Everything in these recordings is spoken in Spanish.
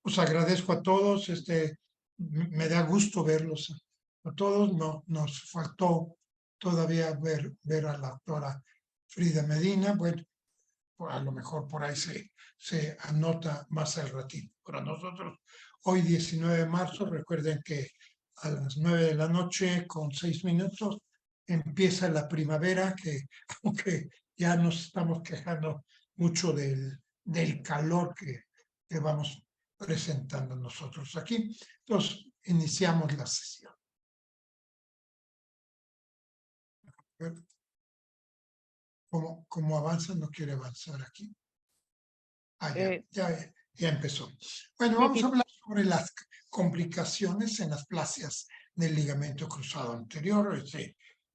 Os agradezco a todos, me da gusto verlos a todos. No, nos faltó todavía ver a la doctora Frida Medina. Bueno, a lo mejor por ahí se anota más al ratito. Para nosotros, hoy 19 de marzo, recuerden que a las 9 de la noche con 6 minutos empieza la primavera, que aunque ya nos estamos quejando mucho del calor que vamos presentando nosotros aquí. Entonces, iniciamos la sesión. ¿Cómo avanza? No quiere avanzar aquí. Eh, Ya empezó. Bueno, vamos a hablar sobre las complicaciones en las plasias del ligamento cruzado anterior.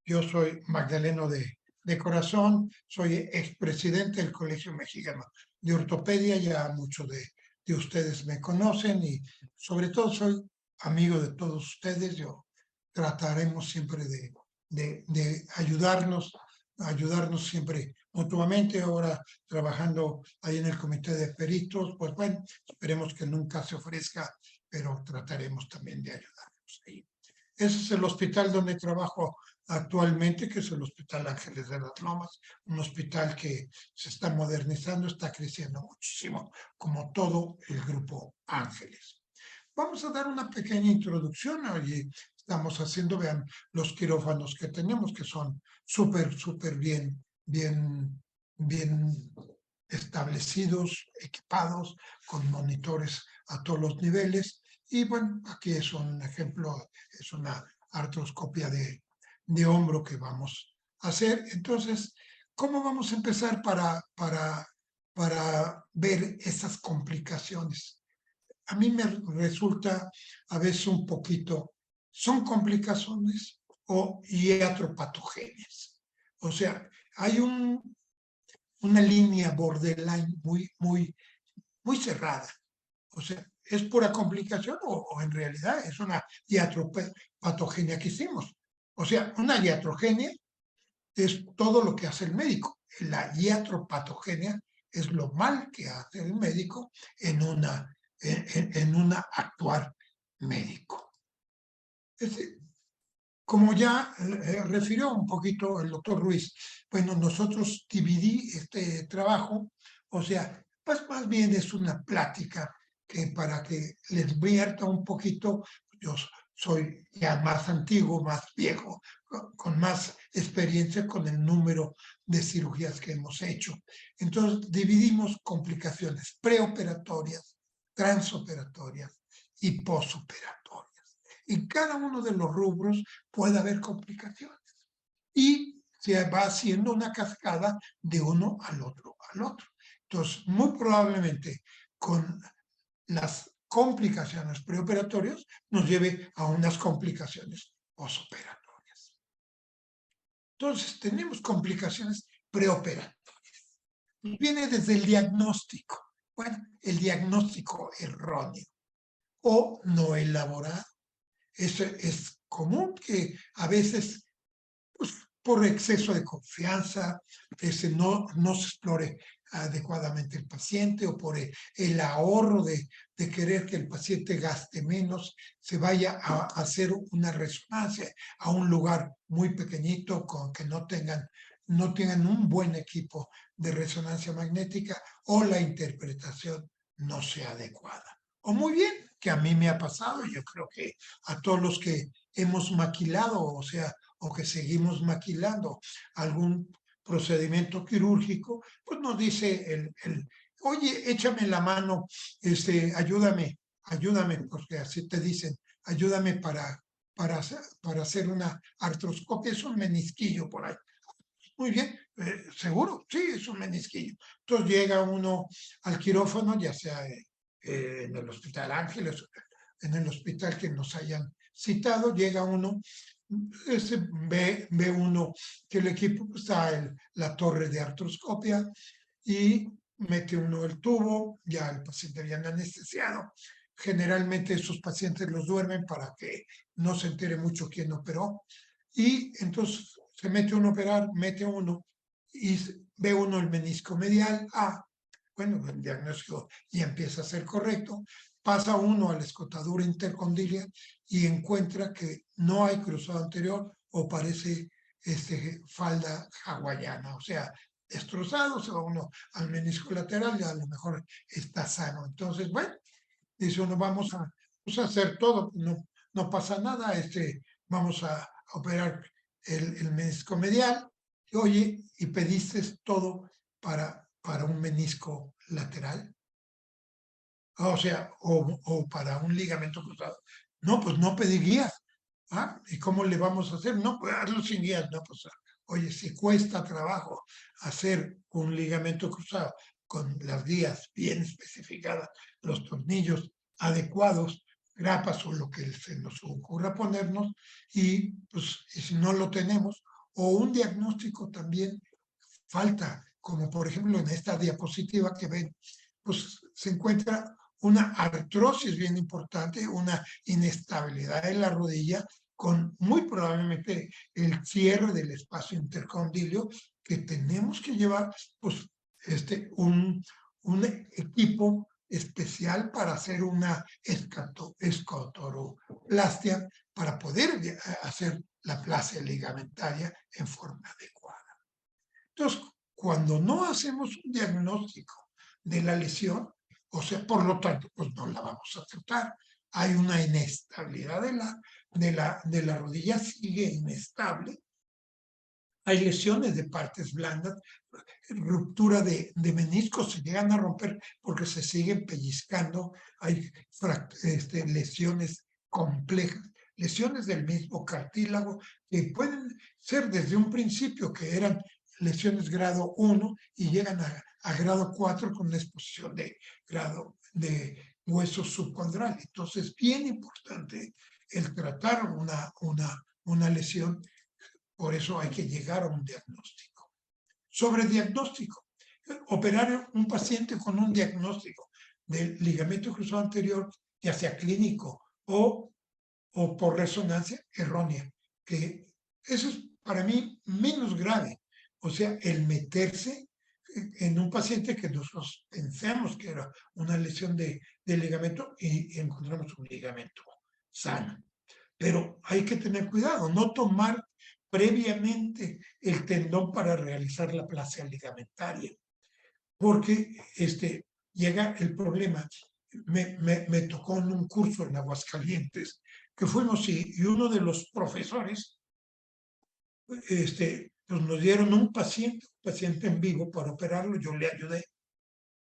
Yo soy Magdaleno de Corazón, soy expresidente del Colegio Mexicano de Ortopedia, ya muchos de ustedes me conocen y sobre todo soy amigo de todos ustedes. Trataremos siempre de ayudarnos siempre mutuamente. Ahora trabajando ahí en el comité de peritos, pues bueno, esperemos que nunca se ofrezca, pero trataremos también de ayudarnos ahí. Ese es el hospital donde trabajo actualmente, que es el Hospital Ángeles de las Lomas, un hospital que se está modernizando, está creciendo muchísimo, como todo el grupo Ángeles. Vamos a dar una pequeña introducción. Allí estamos haciendo, vean, los quirófanos que tenemos, que son súper bien establecidos, equipados, con monitores a todos los niveles. Y bueno, aquí es un ejemplo, es una artroscopia de hombro que vamos a hacer. Entonces, ¿cómo vamos a empezar para ver esas complicaciones? A mí me resulta a veces un poquito, son complicaciones o iatropatogenias. O sea, hay una línea borderline muy cerrada. O sea, ¿es pura complicación o en realidad es una iatropatogenia que hicimos? O sea, una iatrogenia es todo lo que hace el médico. La iatropatogenia es lo mal que hace el médico en una actuar médico. Como ya refirió un poquito el doctor Ruiz, bueno, nosotros dividí este trabajo, o sea, pues más bien es una plática que para que les vierta un poquito, yo soy ya más antiguo, más viejo, con más experiencia con el número de cirugías que hemos hecho. Entonces, dividimos complicaciones preoperatorias, transoperatorias y posoperatorias. En cada uno de los rubros puede haber complicaciones y se va haciendo una cascada de uno al otro. Entonces, muy probablemente con las complicaciones preoperatorias nos lleve a unas complicaciones posoperatorias. Entonces, tenemos complicaciones preoperatorias. Viene desde el diagnóstico. Bueno, el diagnóstico erróneo o no elaborado. Es común que a veces, pues, por exceso de confianza, no se explore adecuadamente el paciente o por el ahorro de querer que el paciente gaste menos, se vaya a hacer una resonancia a un lugar muy pequeñito con que no tengan un buen equipo de resonancia magnética o la interpretación no sea adecuada. O muy bien, que a mí me ha pasado, yo creo que a todos los que hemos maquilado, o sea, o que seguimos maquilando algún procedimiento quirúrgico, pues nos dice oye, échame la mano, ayúdame, porque así te dicen, ayúdame para hacer una artroscopia, es un menisquillo por ahí. Muy bien, seguro, sí, es un menisquillo. Entonces llega uno al quirófano, ya sea en el Hospital Ángeles, en el hospital que nos hayan citado, llega uno, ve uno que el equipo está la torre de artroscopia y mete uno el tubo, ya el paciente viene anestesiado. Generalmente esos pacientes los duermen para que no se entere mucho quién operó. Y entonces se mete uno a operar, mete uno y ve uno el menisco medial. Bueno, el diagnóstico ya empieza a ser correcto. pasa uno a la escotadura intercondilia y encuentra que no hay cruzado anterior o parece falda hawaiana, o sea, destrozado, se va uno al menisco lateral y a lo mejor está sano. Entonces, bueno, dice uno, vamos a, pues, a hacer todo, no, no pasa nada, vamos a operar el menisco medial, y, oye, y pediste todo para un menisco lateral, o sea, o para un ligamento cruzado. No, pues no pedí guías. ¿Ah? ¿Y cómo le vamos a hacer? No, pues hazlo sin guías. No, pues, oye, si cuesta trabajo hacer un ligamento cruzado con las guías bien especificadas, los tornillos adecuados, grapas o lo que se nos ocurra ponernos, y pues y si no lo tenemos, o un diagnóstico también falta, como por ejemplo en esta diapositiva que ven, pues se encuentra una artrosis bien importante, una inestabilidad en la rodilla, con muy probablemente el cierre del espacio intercondilio, que tenemos que llevar pues, un equipo especial para hacer una escotoroplastia para poder hacer la plasia ligamentaria en forma adecuada. Entonces, cuando no hacemos un diagnóstico de la lesión, o sea, por lo tanto, pues no la vamos a tratar. Hay una inestabilidad de la rodilla, sigue inestable. Hay lesiones de partes blandas, ruptura de meniscos, se llegan a romper porque se siguen pellizcando. Hay lesiones complejas, lesiones del mismo cartílago, que pueden ser desde un principio que eran lesiones grado 1 y llegan a grado 4 con una exposición de grado de hueso subcondral. Entonces, bien importante el tratar una lesión, por eso hay que llegar a un diagnóstico. Sobre diagnóstico, operar un paciente con un diagnóstico del ligamento cruzado anterior, ya sea clínico o por resonancia errónea, que eso es para mí menos grave. O sea, el meterse en un paciente que nosotros pensamos que era una lesión de ligamento y encontramos un ligamento sano. Pero hay que tener cuidado, no tomar previamente el tendón para realizar la plasia ligamentaria, porque llega el problema. Me tocó en un curso en Aguascalientes que fuimos y uno de los profesores pues nos dieron un paciente en vivo para operarlo, yo le ayudé,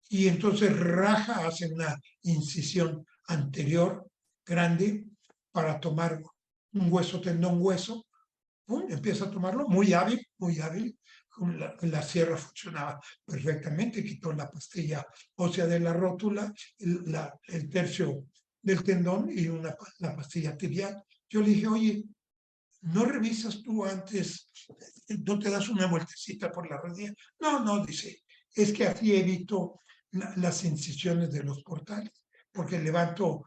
y entonces raja hace una incisión anterior grande para tomar un hueso, tendón, hueso, ¡pum! Empieza a tomarlo, muy hábil, la sierra funcionaba perfectamente, quitó la pastilla ósea de la rótula, el tercio del tendón y la pastilla tibial. Yo le dije, oye, ¿no revisas tú antes, no te das una vueltecita por la rodilla? No, dice, es que así evito las incisiones de los portales, porque levanto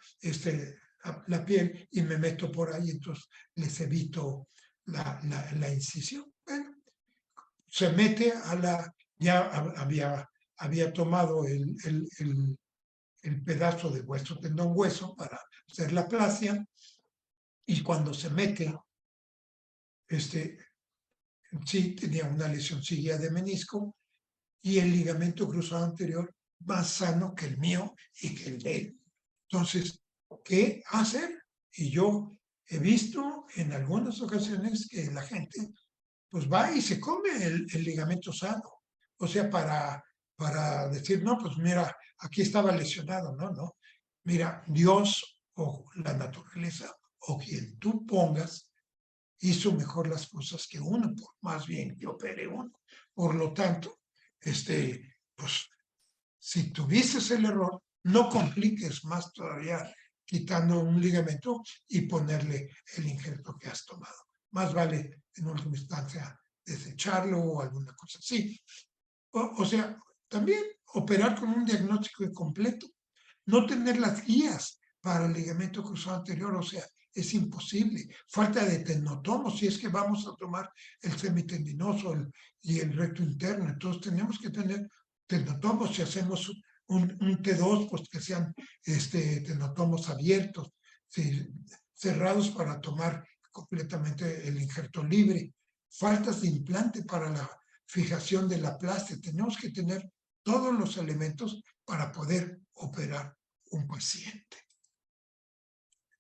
la piel y me meto por ahí, entonces les evito la incisión. Bueno, se mete ya había tomado el pedazo de hueso, tendón, hueso para hacer la plasia, y cuando se mete, sí tenía una lesioncilla de menisco y el ligamento cruzado anterior más sano que el mío y que el de él. Entonces, ¿qué hacer? Y yo he visto en algunas ocasiones que la gente pues va y se come el ligamento sano. O sea, para decir, no, pues mira, aquí estaba lesionado. No. Mira, Dios o la naturaleza o quien tú pongas hizo mejor las cosas que uno, por más bien que opere uno. Por lo tanto, pues si tuvieses el error, no compliques más todavía quitando un ligamento y ponerle el injerto que has tomado. Más vale, en última instancia, desecharlo o alguna cosa así. O sea, también operar con un diagnóstico incompleto, no tener las guías para el ligamento cruzado anterior, o sea, es imposible. Falta de tenotomo, si es que vamos a tomar el semitendinoso y el recto interno. Entonces tenemos que tener tenotomo si hacemos un T2, pues que sean tenotomos abiertos, sí, cerrados para tomar completamente el injerto libre. Faltas de implante para la fijación de la plástica. Tenemos que tener todos los elementos para poder operar un paciente.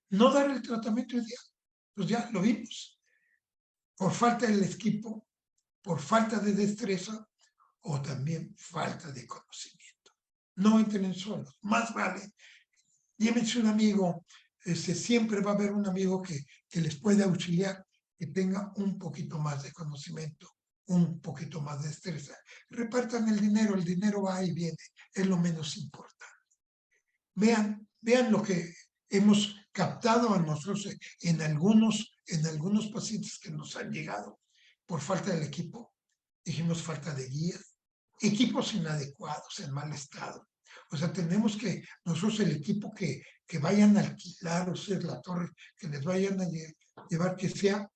No dar el tratamiento ideal, pues ya lo vimos. Por falta del equipo, por falta de destreza o también falta de conocimiento. No entren solos, más vale. Llévense un amigo, siempre va a haber un amigo que les puede auxiliar, que tenga un poquito más de conocimiento, un poquito más de destreza. Repartan el dinero va y viene, es lo menos importante. Vean lo que hemos captado a nosotros en algunos pacientes que nos han llegado por falta del equipo. Dijimos falta de guía, equipos inadecuados, en mal estado. O sea, tenemos que nosotros el equipo que vayan a alquilar, o sea, la torre, que les vayan a llevar, que sea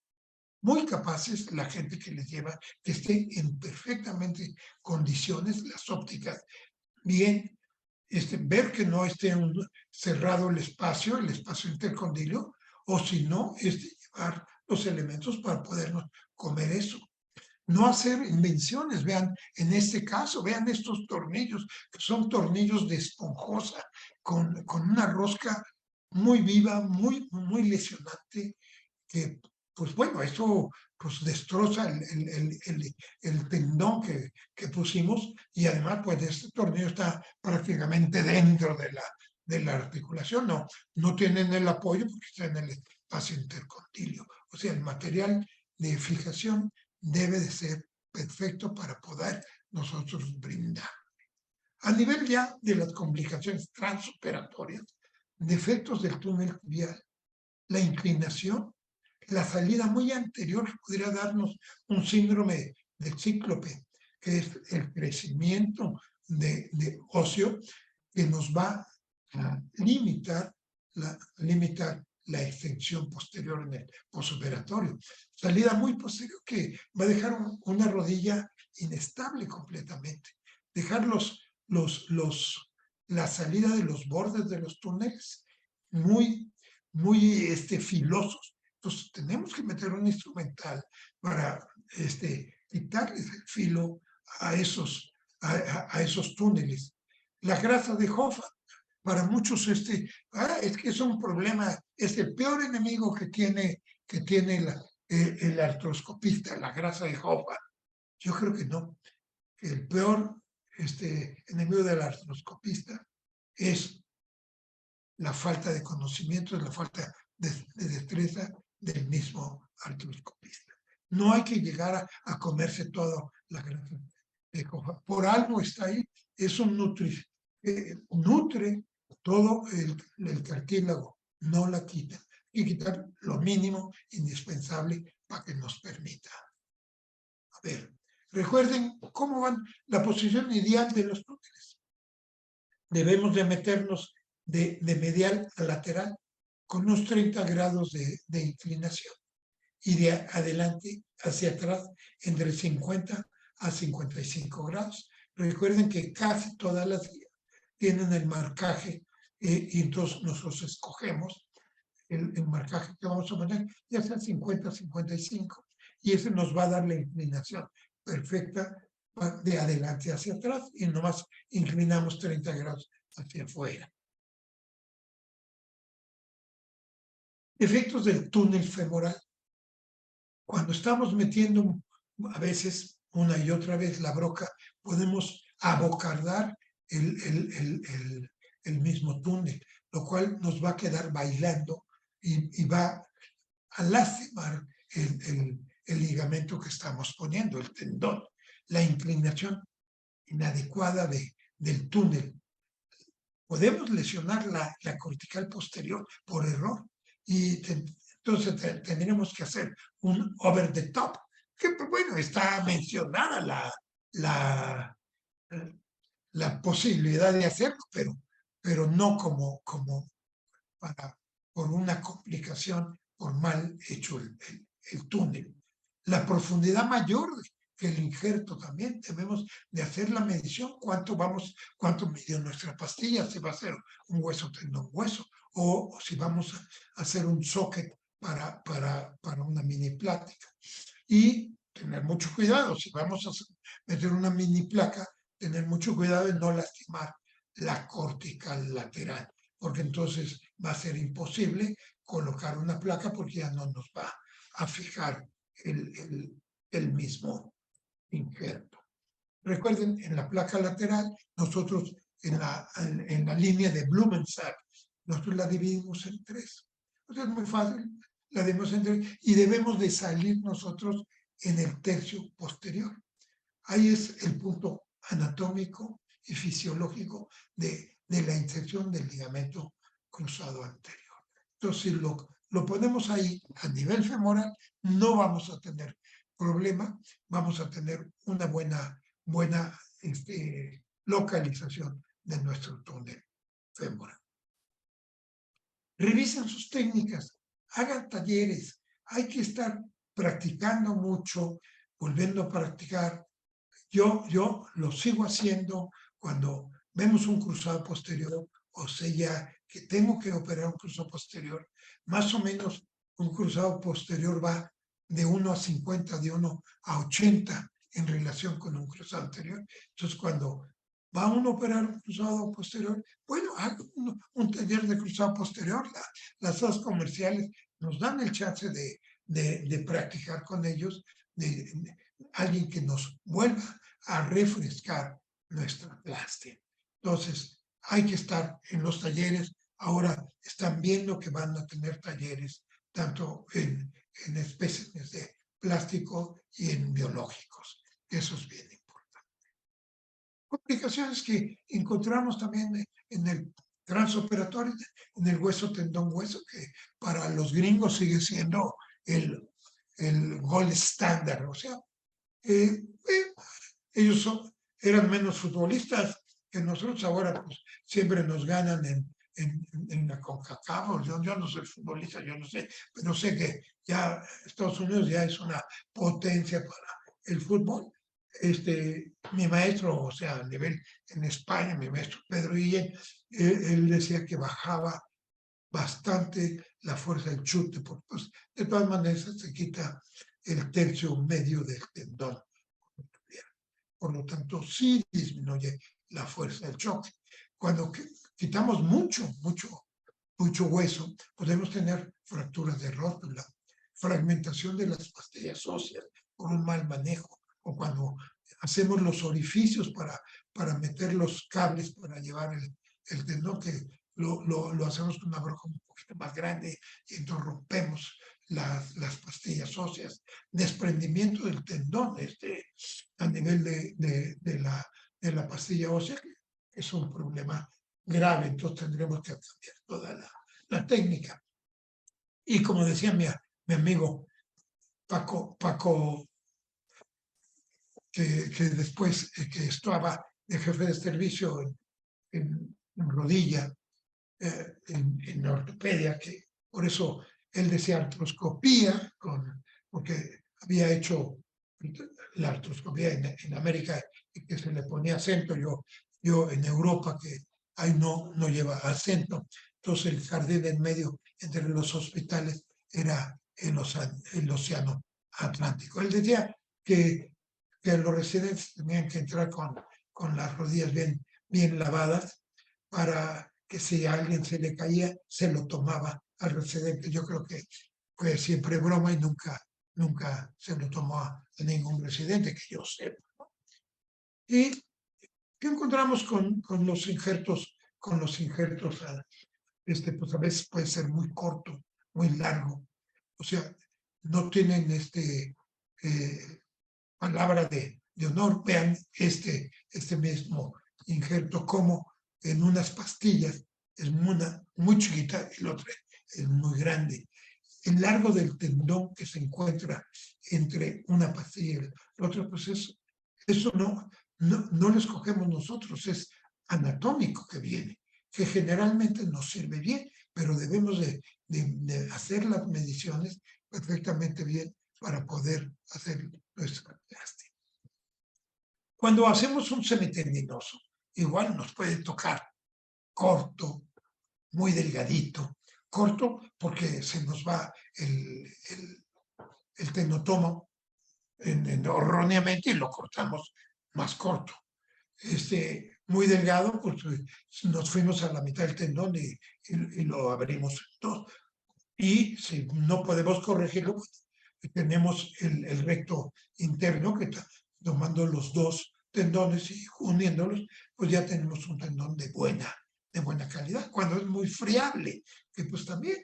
muy capaces la gente que les lleva, que esté en perfectamente condiciones, las ópticas, bien, ver que no esté cerrado el espacio intercondilio, o si no, llevar los elementos para podernos comer eso. No hacer invenciones, vean, en este caso, vean estos tornillos, que son tornillos de esponjosa, con una rosca muy viva, muy lesionante, que, pues bueno, eso pues destroza el tendón que pusimos, y además, pues este tornillo está prácticamente dentro de la articulación, no tienen el apoyo porque está en el espacio intercondilio. O sea, el material de fijación debe de ser perfecto para poder nosotros brindar. A nivel ya de las complicaciones transoperatorias, defectos del túnel tibial, la inclinación, la salida muy anterior que pudiera darnos un síndrome de cíclope, que es el crecimiento de óseo que nos va a limitar la extensión posterior en el posoperatorio. Salida muy posterior que va a dejar una rodilla inestable completamente. Dejar la salida de los bordes de los túneles muy filosos. Entonces tenemos que meter un instrumental para quitarles el filo a esos túneles. La grasa de Hoffman, para muchos es que es un problema, es el peor enemigo que tiene el artroscopista, la grasa de Hoffman. Yo creo que no. El peor enemigo del artroscopista es la falta de conocimiento, es la falta de destreza del mismo artroscopista. No hay que llegar a comerse todo la grasa de Hoffman. Por algo está ahí, es un nutre todo el cartílago, no la quita. Hay que quitar lo mínimo indispensable para que nos permita. A ver, recuerden cómo van la posición ideal de los túneles. Debemos de meternos de medial a lateral con unos 30 grados de inclinación y de adelante hacia atrás entre 50 a 55 grados. Recuerden que casi todas las guías tienen el marcaje y entonces nosotros escogemos el marcaje que vamos a poner, ya sea 50-55, y ese nos va a dar la inclinación perfecta de adelante hacia atrás y nomás inclinamos 30 grados hacia afuera. Efectos del túnel femoral. Cuando estamos metiendo a veces una y otra vez la broca, podemos abocardar el mismo túnel, lo cual nos va a quedar bailando y va a lastimar el ligamento que estamos poniendo, el tendón. La inclinación inadecuada del túnel. Podemos lesionar la cortical posterior por error y entonces tendremos que hacer un over the top, que bueno, está mencionada la posibilidad de hacerlo, pero no como por una complicación, por mal hecho el túnel. La profundidad mayor que el injerto también. Debemos de hacer la medición, cuánto midió nuestra pastilla, si va a ser un hueso, tendón, hueso, o si vamos a hacer un socket para una mini plática. Y tener mucho cuidado, si vamos a meter una mini placa, tener mucho cuidado de no lastimar la cortical lateral, porque entonces va a ser imposible colocar una placa porque ya no nos va a fijar el mismo injerto. Recuerden, en la placa lateral, nosotros en la línea de Blumensack, nosotros la dividimos en 3. Entonces es muy fácil, la dividimos en 3 y debemos de salir nosotros en el tercio posterior. Ahí es el punto anatómico y fisiológico de la inserción del ligamento cruzado anterior. Entonces, si lo ponemos ahí a nivel femoral, no vamos a tener problema, vamos a tener una buena localización de nuestro túnel femoral. Revisen sus técnicas, hagan talleres, hay que estar practicando mucho, volviendo a practicar. Yo lo sigo haciendo cuando vemos un cruzado posterior, o sea que tengo que operar un cruzado posterior. Más o menos un cruzado posterior va de 1 a 50, de 1 a 80 en relación con un cruzado anterior. Entonces, cuando va uno a operar un cruzado posterior, bueno, haga un taller de cruzado posterior. Las salas comerciales nos dan el chance de practicar con ellos, de alguien que nos vuelva a refrescar nuestra plástica. Entonces, hay que estar en los talleres. Ahora están viendo que van a tener talleres tanto en especies de plástico y en biológicos. Eso es bien importante. Complicaciones que encontramos también en el transoperatorio, en el hueso, tendón, hueso, que para los gringos sigue siendo el gold estándar. O sea, ellos eran menos futbolistas que nosotros. Ahora pues siempre nos ganan en la CONCACAF. Yo no soy futbolista, yo no sé, pero sé que ya Estados Unidos ya es una potencia para el fútbol. Mi maestro, o sea, a nivel en España, mi maestro Pedro Guillén, él decía que bajaba bastante la fuerza del chute, porque pues, de todas maneras se quita el tercio medio del tendón. Por lo tanto, sí disminuye la fuerza del choque. Cuando quitamos mucho hueso, podemos tener fracturas de rótula, fragmentación de las pastillas óseas por un mal manejo, o cuando hacemos los orificios para meter los cables para llevar el tendón, que lo hacemos con una broca un poquito más grande y entonces rompemos las pastillas óseas, desprendimiento del tendón a nivel de la pastilla ósea, que es un problema grave. Entonces tendremos que cambiar toda la técnica. Y como decía mi amigo Paco, que después que estaba de jefe de servicio en rodilla, en ortopedia, que por eso él decía artroscopía, porque había hecho la artroscopía en América y que se le ponía acento. Yo en Europa, que ahí no lleva acento. Entonces el jardín en medio entre los hospitales era el océano Atlántico. Él decía que los residentes tenían que entrar con las rodillas bien lavadas, para que si a alguien se le caía, se lo tomaba al residente. Yo creo que fue siempre broma y nunca se lo tomó a ningún residente que yo sepa, ¿no? ¿Y qué encontramos con los injertos? Con los injertos, pues a veces puede ser muy corto, muy largo. O sea, no tienen palabra de honor. Vean este mismo injerto, como en unas pastillas es muy chiquita y la otra es muy grande. El largo del tendón que se encuentra entre una pastilla y la otra, pues eso no lo escogemos nosotros, es anatómico que viene, que generalmente nos sirve bien, pero debemos de hacer las mediciones perfectamente bien para poder hacer nuestra plástico. Cuando hacemos un semitendinoso, igual nos puede tocar corto, muy delgadito, corto porque se nos va el tenotomo erróneamente y lo cortamos más corto. Muy delgado, pues nos fuimos a la mitad del tendón y lo abrimos en dos. Y si no podemos corregirlo, pues, tenemos el recto interno que está tomando los dos tendones y uniéndolos, pues ya tenemos un tendón de buena calidad. Cuando es muy friable, que pues también.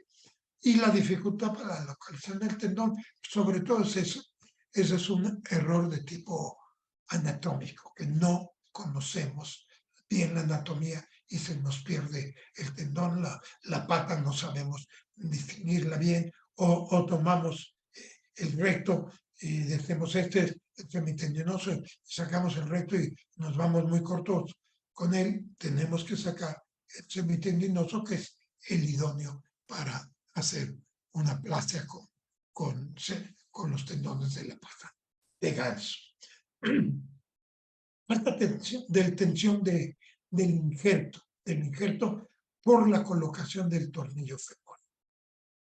Y la dificultad para la localización del tendón, sobre todo es eso. Ese es un error de tipo anatómico, que no conocemos bien la anatomía y se nos pierde el tendón, la pata no sabemos definirla bien, o tomamos el recto y decimos este es el semitendinoso, y sacamos el recto y nos vamos muy cortos con él. Tenemos que sacar el semitendinoso, que es el idóneo para hacer una plastia con los tendones de la pata de ganso. Falta tensión del injerto por la colocación del tornillo femoral.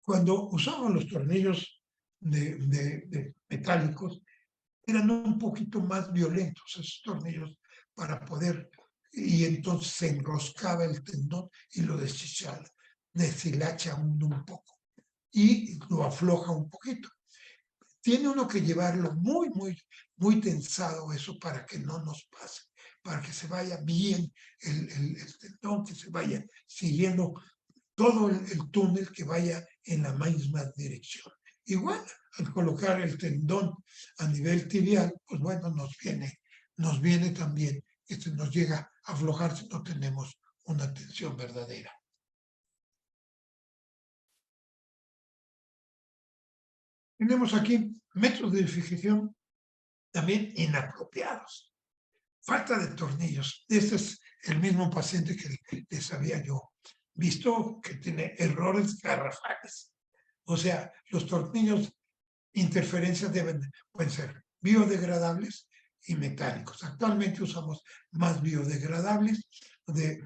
Cuando usamos los tornillos metálicos, eran un poquito más violentos esos tornillos para poder, y entonces se enroscaba el tendón y lo deshilacha un poco y lo afloja un poquito. Tiene uno que llevarlo muy tensado eso para que no nos pase, para que se vaya bien el tendón, que se vaya siguiendo todo el túnel, que vaya en la misma dirección. Igual, al colocar el tendón a nivel tibial, pues bueno, nos viene también que se nos llega a aflojar si no tenemos una tensión verdadera. Tenemos aquí métodos de fijación también inapropiados. Falta de tornillos. Este es el mismo paciente que les había yo visto, que tiene errores garrafales. O sea, los tornillos interferencias pueden ser biodegradables y metálicos. Actualmente usamos más biodegradables de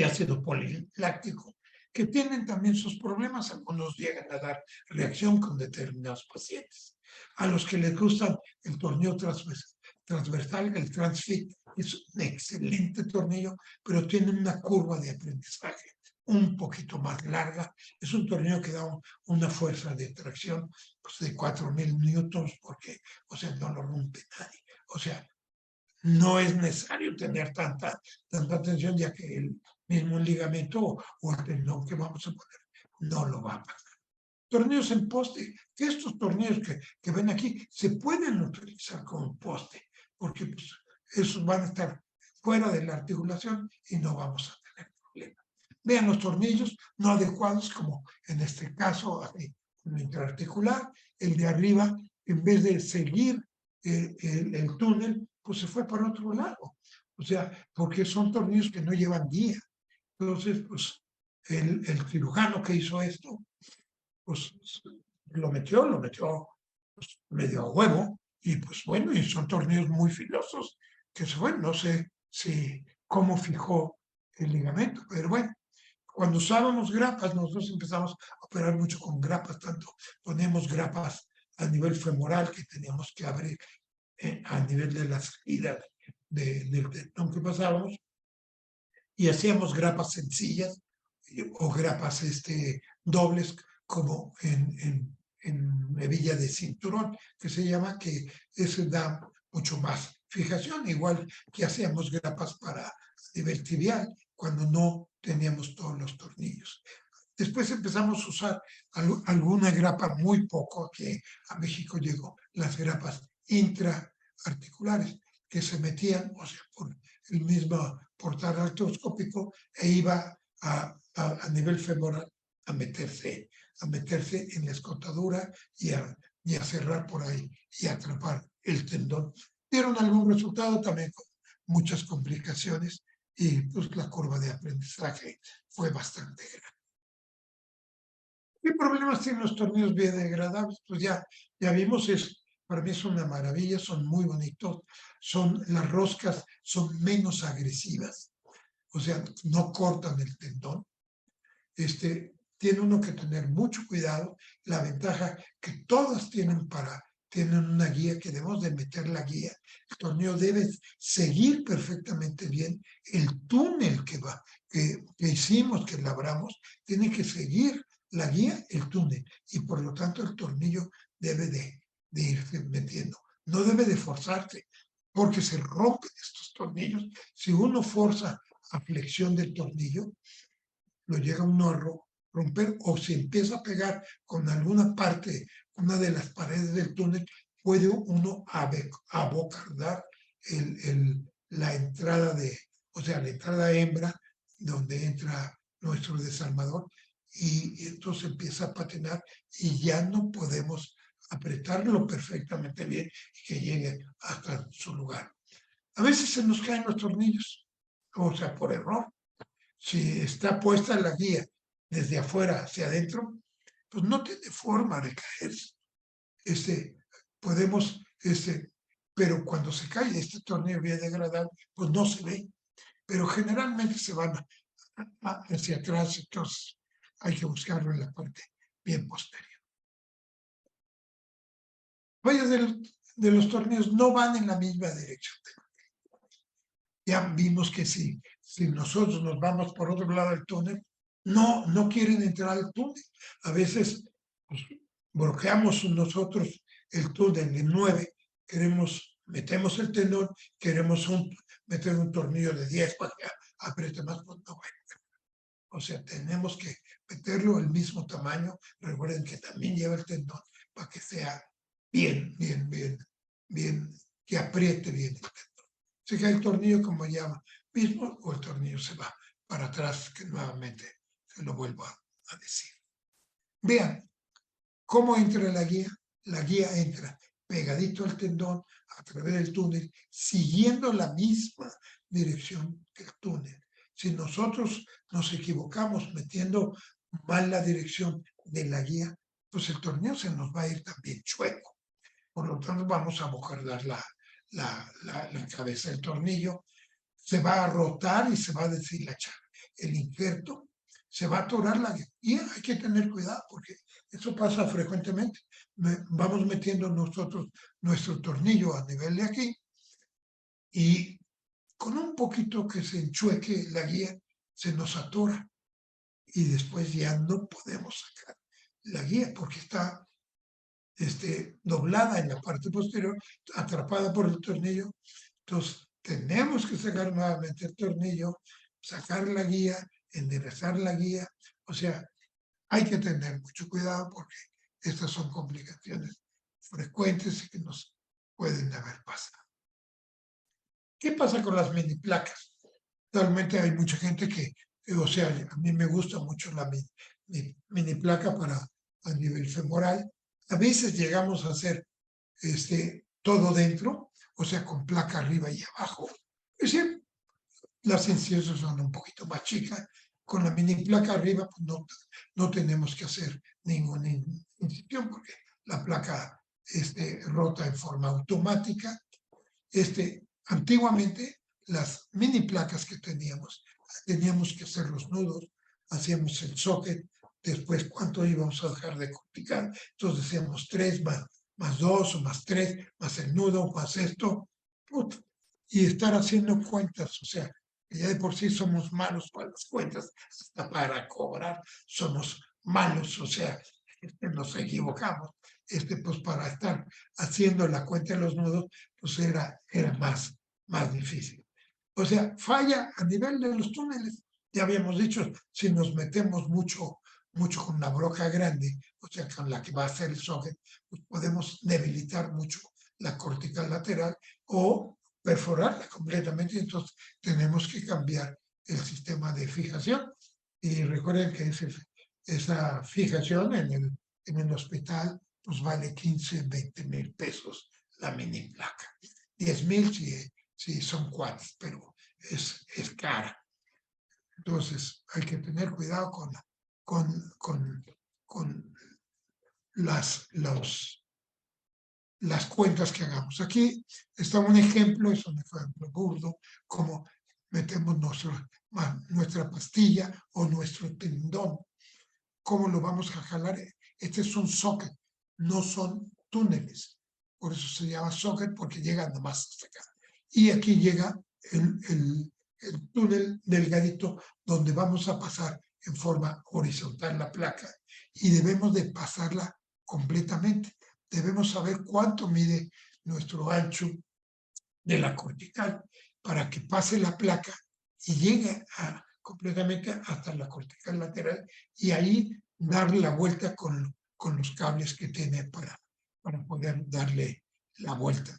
ácido poliláctico, que tienen también sus problemas. Algunos llegan a dar reacción con determinados pacientes. A los que les gusta el tornillo transversal, el Transfit, es un excelente tornillo, pero tiene una curva de aprendizaje un poquito más larga. Es un tornillo que da una fuerza de tracción pues, de 4.000 newtons, porque, o sea, no lo rompe nadie. O sea, no es necesario tener tanta tensión, ya que el mismo ligamento o el tendón que vamos a poner no lo va a pasar. Tornillos en poste, que estos tornillos que ven aquí se pueden utilizar como poste, porque pues, esos van a estar fuera de la articulación y no vamos a tener problema. Vean los tornillos no adecuados, como en este caso, el intraarticular, el de arriba, en vez de seguir el túnel, pues se fue por otro lado. O sea, porque son tornillos que no llevan guía. Entonces, pues el cirujano que hizo esto, pues lo metió pues, medio a huevo, y pues bueno, y son tornillos muy filosos, que bueno, no sé cómo fijó el ligamento, pero bueno, cuando usábamos grapas, nosotros empezamos a operar mucho con grapas, tanto ponemos grapas a nivel femoral que teníamos que abrir a nivel de la salida del tendón que pasábamos, y hacíamos grapas sencillas o grapas dobles, como en hebilla de cinturón, que se llama, que eso da mucho más fijación, igual que hacíamos grapas para nivel tibial, cuando no teníamos todos los tornillos. Después empezamos a usar alguna grapa, muy poco, que a México llegó, las grapas intraarticulares, que se metían, o sea, por el mismo portal artroscópico, e iba a nivel femoral a meterse en la escotadura y a cerrar por ahí y a atrapar el tendón. Dieron algún resultado, también con muchas complicaciones, y pues la curva de aprendizaje fue bastante grande. ¿Qué problemas tienen los tornillos biodegradables? Pues ya vimos, es para mí es una maravilla, son muy bonitos, las roscas son menos agresivas, o sea, no cortan el tendón. Tiene uno que tener mucho cuidado. La ventaja que todas tienen una guía, que debemos de meter la guía. El tornillo debe seguir perfectamente bien el túnel que hicimos, que labramos, tiene que seguir la guía, el túnel, y por lo tanto el tornillo debe de irse metiendo. No debe de forzarse, porque se rompen estos tornillos. Si uno forza a flexión del tornillo, lo llega uno a romper, o se empieza a pegar con alguna parte, una de las paredes del túnel, puede uno abocardar la entrada la entrada hembra, donde entra nuestro desarmador, y entonces empieza a patinar y ya no podemos apretarlo perfectamente bien y que llegue hasta su lugar. A veces se nos caen los tornillos, o sea, por error. Si está puesta la guía desde afuera hacia adentro, pues no tiene forma de caerse. Podemos, pero cuando se cae este tornillo bien degradado, pues no se ve. Pero generalmente se van hacia atrás, entonces hay que buscarlo en la parte bien posterior. Varios de los tornillos no van en la misma dirección. Ya vimos que si nosotros nos vamos por otro lado del túnel, no quieren entrar al túnel. A veces pues, bloqueamos nosotros el túnel de 9, metemos el tendón, queremos meter un tornillo de 10 para que apriete más, pues no va a entrar. O sea, tenemos que meterlo el mismo tamaño. Recuerden que también lleva el tendón para que sea bien, que apriete bien el tendón. Se cae el tornillo, como llama mismo, o el tornillo se va para atrás, que nuevamente se lo vuelvo a decir. Vean cómo entra la guía. La guía entra pegadito al tendón a través del túnel, siguiendo la misma dirección que el túnel. Si nosotros nos equivocamos metiendo mal la dirección de la guía, pues el tornillo se nos va a ir también chueco. Por lo tanto, vamos a bocardar la cabeza del tornillo, se va a rotar y se va a deshilachar. El injerto se va a atorar la guía. Hay que tener cuidado porque eso pasa frecuentemente. Vamos metiendo nosotros nuestro tornillo a nivel de aquí y con un poquito que se enchueque la guía, se nos atora y después ya no podemos sacar la guía porque está doblada en la parte posterior, atrapada por el tornillo. Entonces, tenemos que sacar nuevamente el tornillo, sacar la guía, enderezar la guía. O sea, hay que tener mucho cuidado porque estas son complicaciones frecuentes y que nos pueden haber pasado. ¿Qué pasa con las mini placas? Realmente hay mucha gente que, o sea, a mí me gusta mucho la mini placa a nivel femoral. A veces llegamos a hacer todo dentro, o sea, con placa arriba y abajo. Es decir, las incisiones son un poquito más chicas. Con la mini placa arriba pues no tenemos que hacer ninguna incisión porque la placa rota en forma automática. Antiguamente, las mini placas que teníamos que hacer los nudos, hacíamos el socket, después cuánto íbamos a dejar de complicar. Entonces decíamos 3 más 2 o más 3, más el nudo, más esto, y estar haciendo cuentas, o sea, ya de por sí somos malos para las cuentas, hasta para cobrar somos malos, o sea, nos equivocamos, pues para estar haciendo la cuenta de los nudos, pues era más difícil. O sea, falla a nivel de los túneles. Ya habíamos dicho, si nos metemos mucho con una broca grande, o sea, con la que va a hacer el socket, pues podemos debilitar mucho la cortical lateral o perforarla completamente. Entonces, tenemos que cambiar el sistema de fijación. Y recuerden que esa fijación en el hospital pues vale 15, 20 mil pesos la mini placa. 10,000 si son cuads, pero es cara. Entonces hay que tener cuidado con las cuentas que hagamos. Aquí está un ejemplo, es un ejemplo burdo, como metemos nuestra pastilla o nuestro tendón. ¿Cómo lo vamos a jalar? Este es un socket, no son túneles. Por eso se llama socket, porque llega nomás hasta acá. Y aquí llega el túnel delgadito donde vamos a pasar en forma horizontal la placa y debemos de pasarla completamente. Debemos saber cuánto mide nuestro ancho de la cortical para que pase la placa y llegue completamente hasta la cortical lateral y ahí darle la vuelta con los cables que tiene para poder darle la vuelta.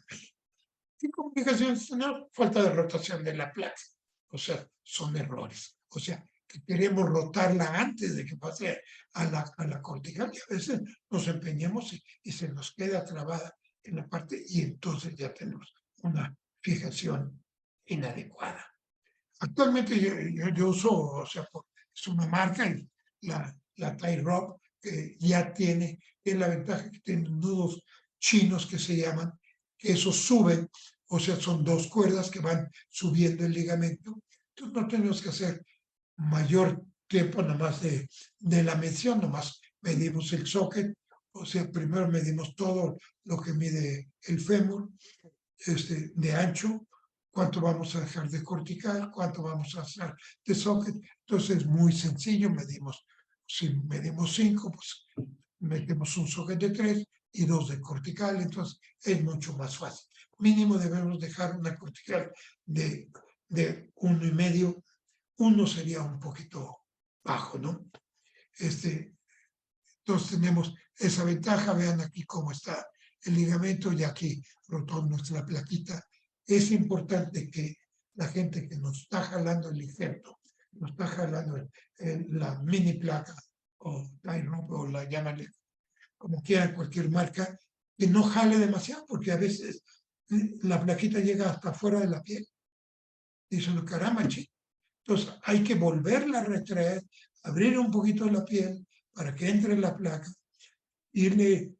¿Qué complicaciones tenemos? Falta de rotación de la placa. O sea, son errores. O sea, que queremos rotarla antes de que pase a la cortical y a veces nos empeñamos y se nos queda trabada en la parte y entonces ya tenemos una fijación inadecuada. Actualmente yo uso, o sea, es una marca, la Tie Rod, que ya tiene la ventaja que tiene nudos chinos que se llaman, que esos suben, o sea, son dos cuerdas que van subiendo el ligamento. Entonces no tenemos que hacer mayor tiempo nomás de la medición, nomás medimos el socket, o sea, primero medimos todo lo que mide el fémur, de ancho, cuánto vamos a dejar de cortical, cuánto vamos a hacer de socket. Entonces es muy sencillo, si medimos 5, pues metemos un socket de 3 y 2 de cortical, entonces es mucho más fácil. Mínimo debemos dejar una cortical de 1,5, 1 sería un poquito bajo, ¿no? Entonces tenemos esa ventaja, vean aquí cómo está el ligamento, ya aquí rotó nuestra plaquita. Es importante que la gente que nos está jalando el injerto, nos está jalando la mini placa o tie rod o la llámale como quieran, cualquier marca, que no jale demasiado, porque a veces la plaquita llega hasta fuera de la piel. Dicen, caramba, chico. Entonces hay que volverla a retraer, abrir un poquito la piel para que entre la placa, irle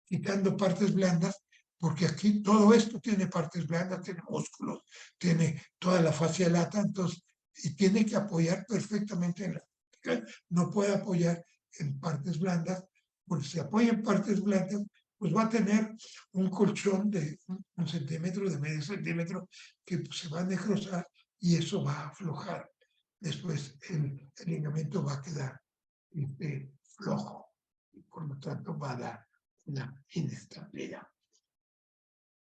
quitando partes blandas, porque aquí todo esto tiene partes blandas, tiene músculos, tiene toda la fascia lata, entonces, y tiene que apoyar perfectamente en la vertical. No puede apoyar en partes blandas, porque si apoya en partes blandas, pues va a tener un colchón de 1 centímetro, de medio centímetro, que se va a necrosar y eso va a aflojar. Después el ligamento va a quedar flojo y por lo tanto va a dar una inestabilidad.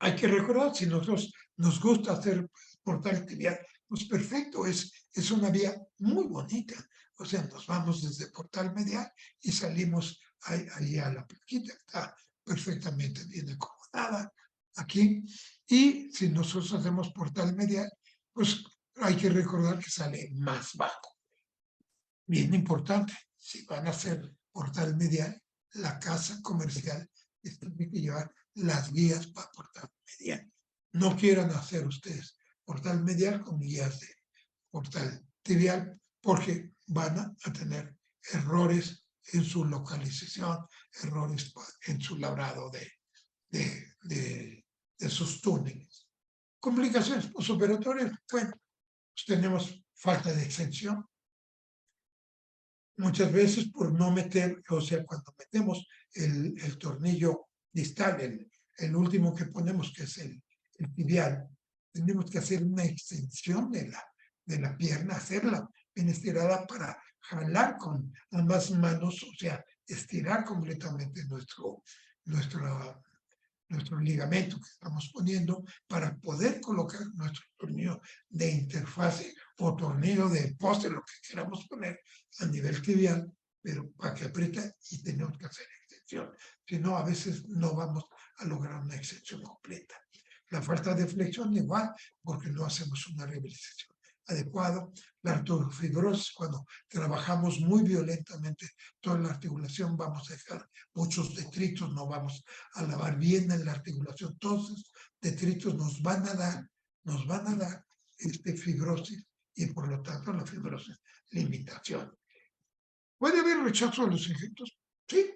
Hay que recordar, si nosotros nos gusta hacer portal tibial, pues perfecto, es una vía muy bonita. O sea, nos vamos desde portal medial y salimos ahí a la plaquita, está perfectamente bien acomodada aquí. Y si nosotros hacemos portal medial, pues hay que recordar que sale más bajo. Bien importante, si van a hacer portal medial, la casa comercial tiene que llevar las guías para portal medial. No quieran hacer ustedes portal medial con guías de portal tibial, porque van a tener errores en su localización, errores en su labrado de sus túneles. Complicaciones postoperatorias, bueno, pues tenemos falta de extensión. Muchas veces por no meter, o sea, cuando metemos el tornillo distal, el último que ponemos, que es el tibial, tenemos que hacer una extensión de la pierna, hacerla bien estirada para jalar con ambas manos, o sea, estirar completamente nuestro ligamento que estamos poniendo para poder colocar nuestro tornillo de interfase o tornillo de poste, lo que queramos poner a nivel tibial, pero para que apriete y tenemos que hacer extensión. Si no, a veces no vamos a lograr una extensión completa. La falta de flexión igual, porque no hacemos una rehabilitación adecuada. La artrofibrosis, cuando trabajamos muy violentamente toda la articulación, vamos a dejar muchos detritos, no vamos a lavar bien en la articulación. Todos esos detritos nos van a dar fibrosis y por lo tanto la fibrosis, limitación. ¿Puede haber rechazo de los injertos? Sí,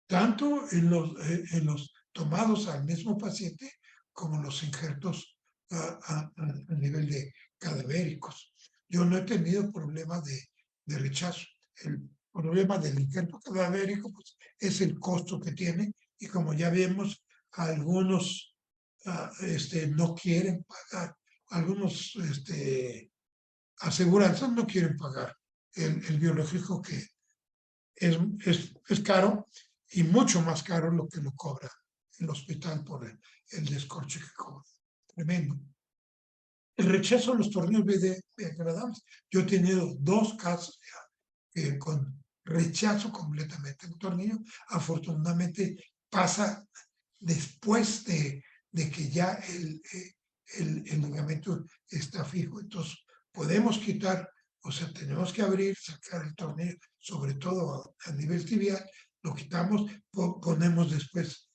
tanto en los tomados al mismo paciente como los injertos a nivel de cadavéricos. Yo no he tenido problemas de rechazo. El problema del injerto cadavérico pues, es el costo que tiene y como ya vemos, algunos no quieren pagar, algunos aseguranzas no quieren pagar el biológico que es caro y mucho más caro lo que lo cobra el hospital por el descorche que cobra. Tremendo. El rechazo a los tornillos biodegradables. Yo he tenido 2 casos con rechazo completamente. Un tornillo, afortunadamente, pasa después de que ya el ligamento está fijo. Entonces, podemos quitar, o sea, tenemos que abrir, sacar el tornillo, sobre todo a nivel tibial, lo quitamos, ponemos después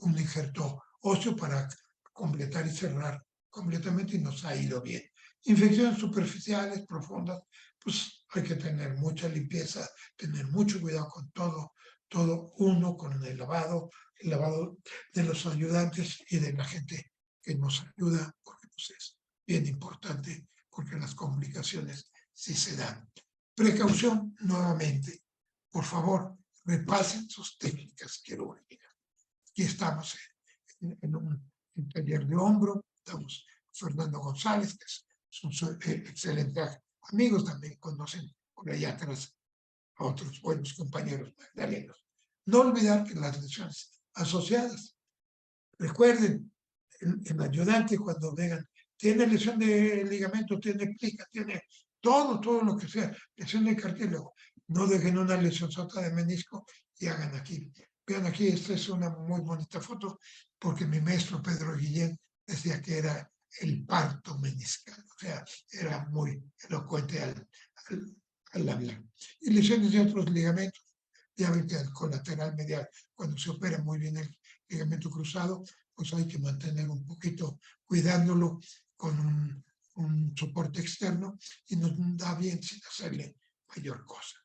un injerto óseo para completar y cerrar completamente y nos ha ido bien. Infecciones superficiales, profundas, pues hay que tener mucha limpieza, tener mucho cuidado con todo uno, con el lavado de los ayudantes y de la gente que nos ayuda, porque pues, es bien importante, porque las complicaciones sí se dan. Precaución, nuevamente, por favor, repasen sus técnicas quirúrgicas. Aquí estamos en un taller de hombro, estamos Fernando González, que es un excelente amigo, también conocen por allá atrás a otros buenos compañeros magdalenos. No olvidar que las lesiones asociadas, recuerden, el ayudante cuando vengan, tiene lesión de ligamento, tiene plica, tiene todo lo que sea, lesión de cartílago, no dejen una lesión sota de menisco y hagan aquí. Vean aquí, esta es una muy bonita foto, porque mi maestro Pedro Guillén decía que era el parto meniscal, o sea, era muy elocuente al hablar. Y lesiones de otros ligamentos, ya ven que el colateral medial, cuando se opera muy bien el ligamento cruzado, pues hay que mantener un poquito cuidándolo con un soporte externo y nos da bien sin hacerle mayor cosa.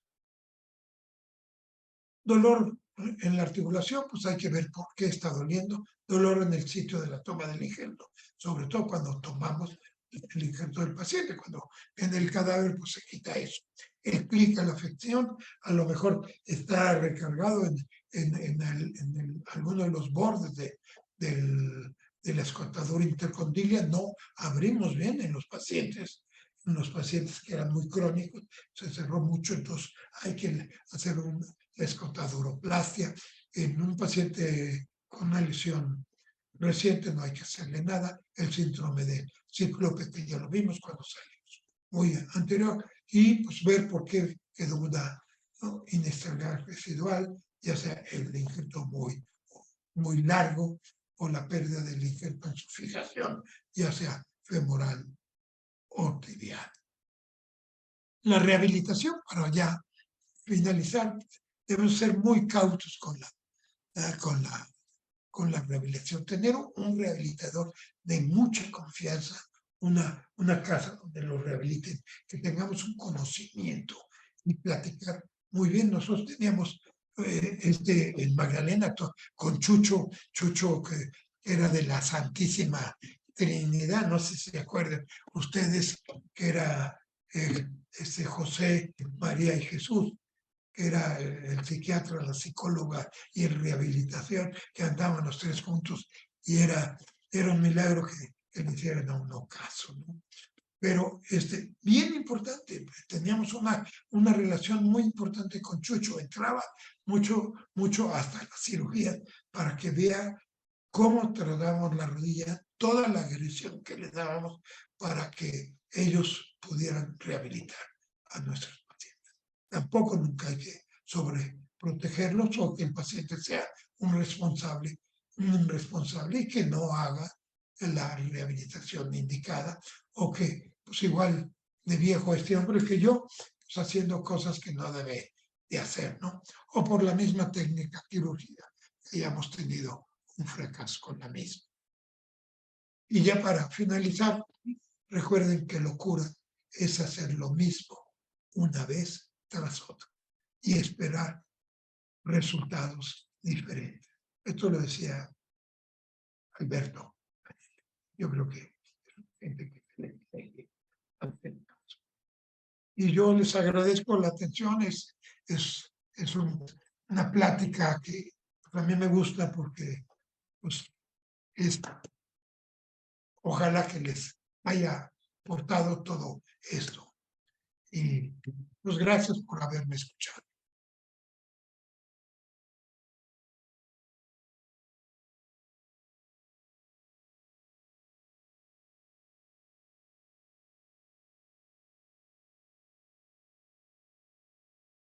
Dolor en la articulación, pues hay que ver por qué está doliendo. Dolor en el sitio de la toma del injerto, sobre todo cuando tomamos el injerto del paciente. Cuando viene el cadáver, pues se quita eso. Explica la afección, a lo mejor está recargado en alguno de los bordes de la escotadura intercondilia. No abrimos bien en los pacientes que eran muy crónicos, se cerró mucho, entonces hay que hacer una escotaduroplastia. En un paciente con una lesión reciente no hay que hacerle nada. El síndrome de cíclope, que ya lo vimos cuando salimos muy anterior, y pues ver por qué quedó una inestabilidad residual, ya sea el injerto muy largo o la pérdida del injerto en su fijación, ya sea femoral o tibial. La rehabilitación, para ya finalizar, debemos ser muy cautos con la rehabilitación. Tener un rehabilitador de mucha confianza, una casa donde lo rehabiliten, que tengamos un conocimiento y platicar muy bien. Nosotros teníamos en Magdalena con Chucho que era de la Santísima Trinidad, no sé si se acuerdan ustedes, que era José, María y Jesús, que era el psiquiatra, la psicóloga y el rehabilitación, que andaban los 3 juntos, y era un milagro que le hicieran a uno caso, ¿no? Pero bien importante, teníamos una relación muy importante con Chucho, entraba mucho hasta la cirugía para que vea cómo tratamos la rodilla, toda la agresión que le dábamos para que ellos pudieran rehabilitar a nuestros pacientes. Tampoco nunca hay que sobreprotegerlos o que el paciente sea un responsable y que no haga la rehabilitación indicada, o que pues igual de viejo este hombre que yo, pues haciendo cosas que no debe de hacer, ¿no? O por la misma técnica quirúrgica que hayamos tenido un fracaso con la misma. Y ya para finalizar, recuerden que locura es hacer lo mismo una vez tras otra y esperar resultados diferentes. Esto lo decía Alberto. Yo creo que es gente que y yo les agradezco la atención. Es una plática que a mí me gusta porque pues, ojalá que les haya aportado todo esto. Y pues gracias por haberme escuchado.